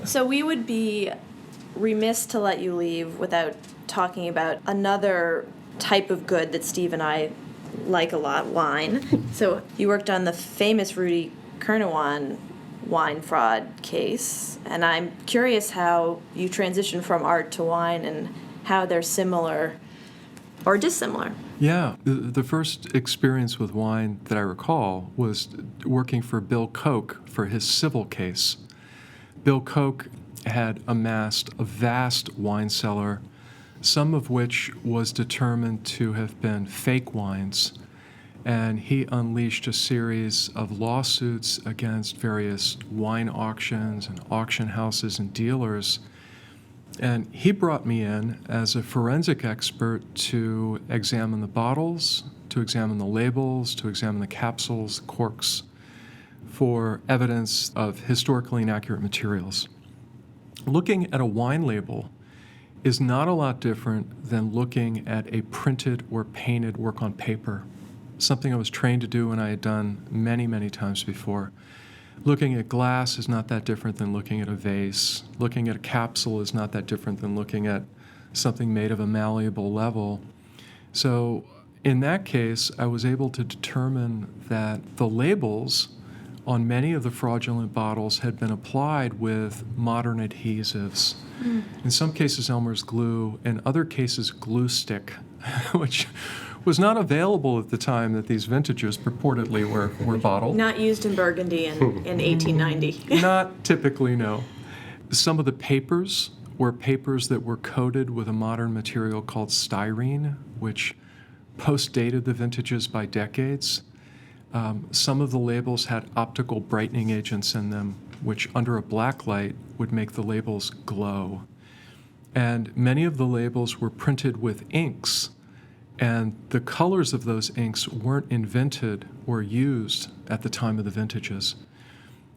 So we would be remiss to let you leave without talking about another type of good that Steve and I like a lot, wine. So you worked on the famous Rudy Kurniawan wine fraud case, and I'm curious how you transition from art to wine and how they're similar or dissimilar. Yeah, the first experience with wine that I recall was working for Bill Koch for his civil case. Bill Koch had amassed a vast wine cellar, some of which was determined to have been fake wines, and he unleashed a series of lawsuits against various wine auctions and auction houses and dealers. And he brought me in as a forensic expert to examine the bottles, to examine the labels, to examine the capsules, corks, for evidence of historically inaccurate materials. Looking at a wine label is not a lot different than looking at a printed or painted work on paper, something I was trained to do and I had done many, many times before. Looking at glass is not that different than looking at a vase. Looking at a capsule is not that different than looking at something made of a malleable level. So in that case, I was able to determine that the labels on many of the fraudulent bottles had been applied with modern adhesives. In some cases, Elmer's glue, in other cases, glue stick, which was not available at the time that these vintages purportedly were bottled. Not used in Burgundy in 1890. Not typically, no. Some of the papers were papers that were coated with a modern material called styrene, which post-dated the vintages by decades. Some of the labels had optical brightening agents in them, which under a black light would make the labels glow. And many of the labels were printed with inks, and the colors of those inks weren't invented or used at the time of the vintages.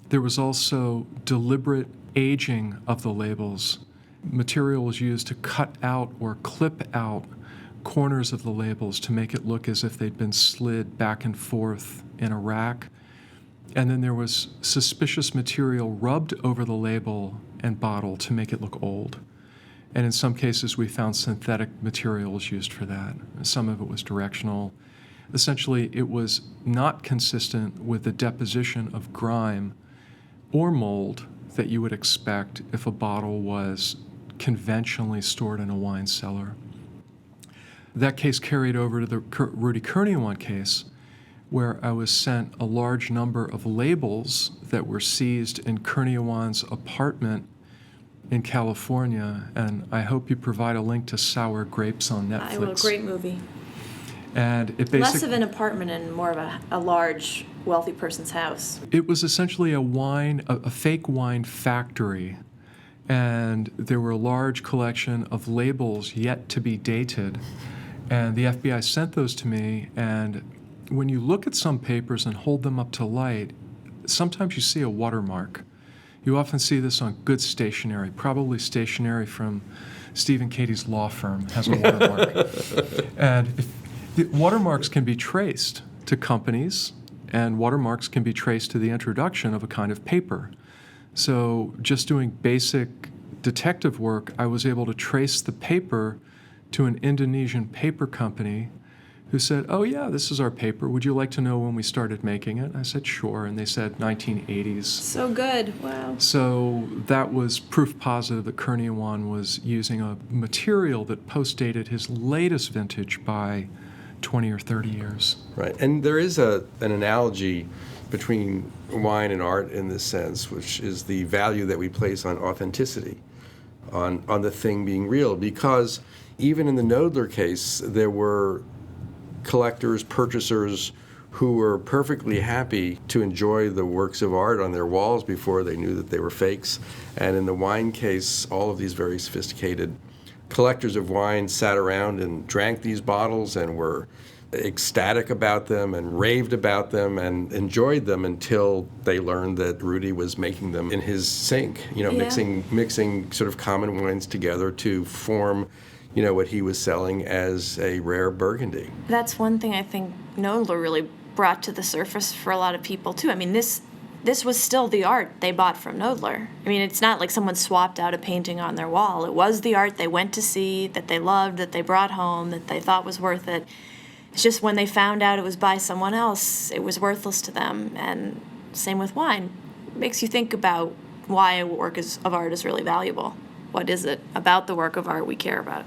There was also deliberate aging of the labels. Material was used to cut out or clip out corners of the labels to make it look as if they'd been slid back and forth in a rack. And then there was suspicious material rubbed over the label and bottle to make it look old. And in some cases, we found synthetic materials used for that. Some of it was directional. Essentially, it was not consistent with the deposition of grime or mold that you would expect if a bottle was conventionally stored in a wine cellar. That case carried over to the Rudy Kurniawan case, where I was sent a large number of labels that were seized in Kurniawan's apartment in California, and I hope you provide a link to Sour Grapes on Netflix. I will. Great movie. And it Less of an apartment and more of a large, wealthy person's house. It was essentially a fake wine factory, and there were a large collection of labels yet to be dated, and the FBI sent those to me, and when you look at some papers and hold them up to light, sometimes you see a watermark. You often see this on good stationery, probably stationery from Steve and Katie's law firm has a watermark. And the watermarks can be traced to companies, and watermarks can be traced to the introduction of a kind of paper. So just doing basic detective work, I was able to trace the paper to an Indonesian paper company who said, "Oh yeah, this is our paper. Would you like to know when we started making it?" I said, "Sure." And they said 1980s. So good. Wow. So that was proof positive that Kurniawan was using a material that post-dated his latest vintage by 20 or 30 years. Right. And there is an analogy between wine and art in this sense, which is the value that we place on authenticity, on the thing being real. Because even in the Knoedler case, there were collectors, purchasers who were perfectly happy to enjoy the works of art on their walls before they knew that they were fakes. And in the wine case, all of these very sophisticated collectors of wine sat around and drank these bottles and were ecstatic about them and raved about them and enjoyed them until they learned that Rudy was making them in his sink, mixing sort of common wines together to form what he was selling as a rare Burgundy. That's one thing I think Knoedler really brought to the surface for a lot of people, too. I mean, this this was still the art they bought from Knoedler. I mean, it's not like someone swapped out a painting on their wall. It was the art they went to see, that they loved, that they brought home, that they thought was worth it. It's just when they found out it was by someone else, it was worthless to them. And same with wine. It makes you think about why a work of art is really valuable. What is it about the work of art we care about?